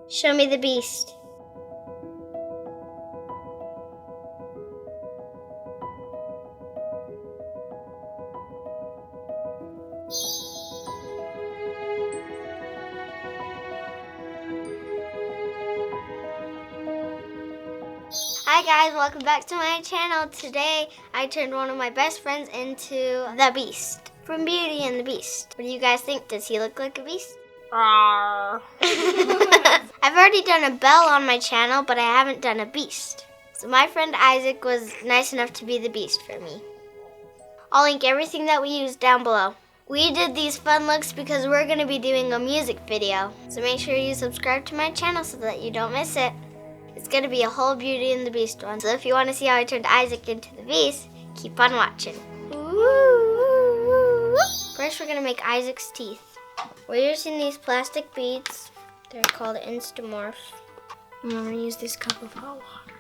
Show me the beast. Hi guys, welcome back to my channel. Today I turned one of my best friends into the Beast from Beauty and the Beast. What do you guys think? Does he look like a beast? I've already done a Belle on my channel, but I haven't done a Beast. So my friend Isaac was nice enough to be the Beast for me. I'll link everything that we used down below. We did these fun looks because we're going to be doing a music video. So make sure you subscribe to my channel so that you don't miss it. It's going to be a whole Beauty and the Beast one. So if you want to see how I turned Isaac into the Beast, keep on watching. First we're going to make Isaac's teeth. We're using these plastic beads. They're called Instamorph. And we're going to use this cup of hot water.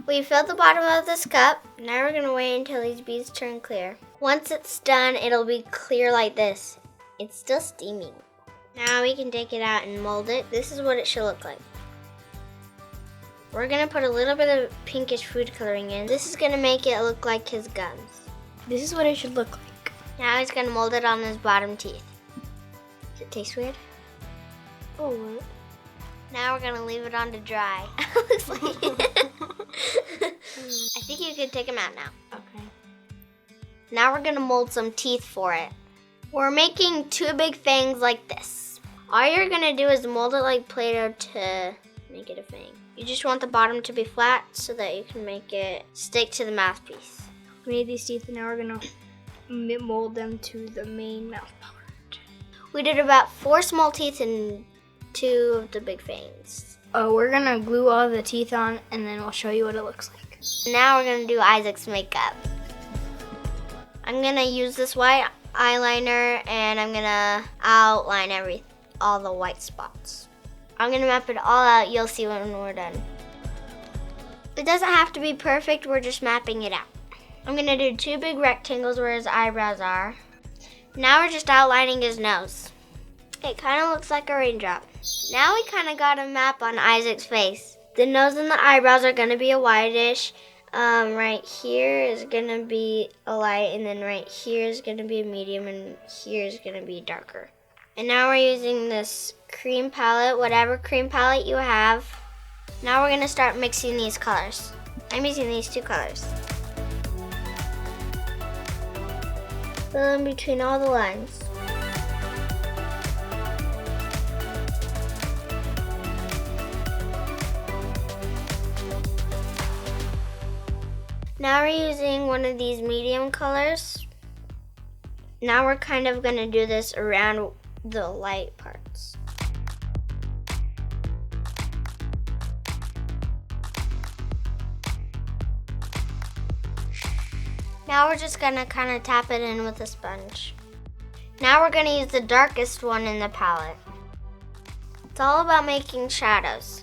We filled the bottom of this cup. Now we're going to wait until these beads turn clear. Once it's done, it'll be clear like this. It's still steaming. Now we can take it out and mold it. This is what it should look like. We're going to put a little bit of pinkish food coloring in. This is going to make it look like his gums. This is what it should look like. Now he's going to mold it on his bottom teeth. Does it taste weird? Oh, what? Now we're going to leave it on to dry. Looks like I think you can take them out now. Okay. Now we're going to mold some teeth for it. We're making two big fangs like this. All you're going to do is mold it like Play-Doh to make it a fang. You just want the bottom to be flat so that you can make it stick to the mouthpiece. We made these teeth and now we're going to mold them to the main mouth part. We did about 4 small teeth and 2 of the big fangs. We're going to glue all the teeth on and then we'll show you what it looks like. Now we're going to do Isaac's makeup. I'm going to use this white eyeliner and I'm going to outline all the white spots. I'm going to map it all out. You'll see when we're done. It doesn't have to be perfect. We're just mapping it out. I'm going to do 2 big rectangles where his eyebrows are. Now we're just outlining his nose. It kind of looks like a raindrop. Now we kind of got a map on Isaac's face. The nose and the eyebrows are going to be a whitish. Right here is going to be a light, and then right here is going to be a medium, and here is going to be darker. And now we're using this cream palette, whatever cream palette you have. Now we're going to start mixing these colors. I'm using these 2 colors. Fill in between all the lines. Now we're using one of these medium colors. Now we're kind of going to do this around the light parts. Now we're just going to kind of tap it in with a sponge. Now we're going to use the darkest one in the palette. It's all about making shadows.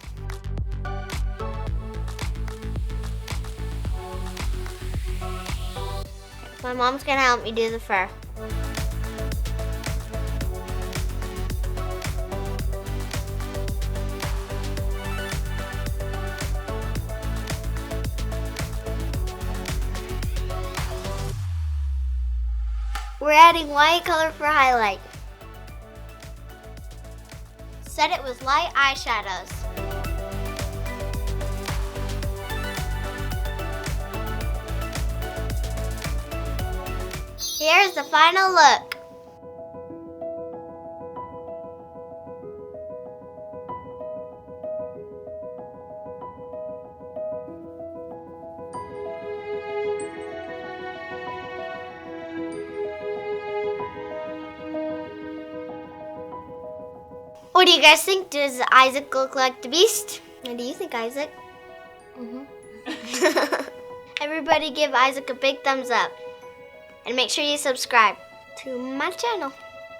My mom's going to help me do the fur. We're adding white color for highlight. Set it with light eyeshadows. Here's the final look. What do you guys think? Does Isaac look like the Beast? What do you think, Isaac? Everybody give Isaac a big thumbs up. And make sure you subscribe to my channel.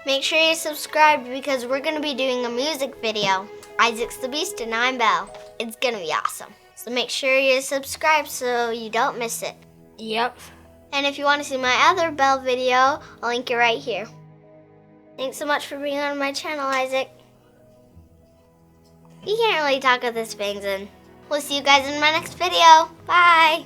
Make sure you subscribe because we're going to be doing a music video. Isaac's the Beast and I'm Belle. It's going to be awesome. So make sure you subscribe so you don't miss it. Yep. And if you want to see my other Belle video, I'll link it right here. Thanks so much for being on my channel, Isaac. You can't really talk with this bangs in. We'll see you guys in my next video. Bye!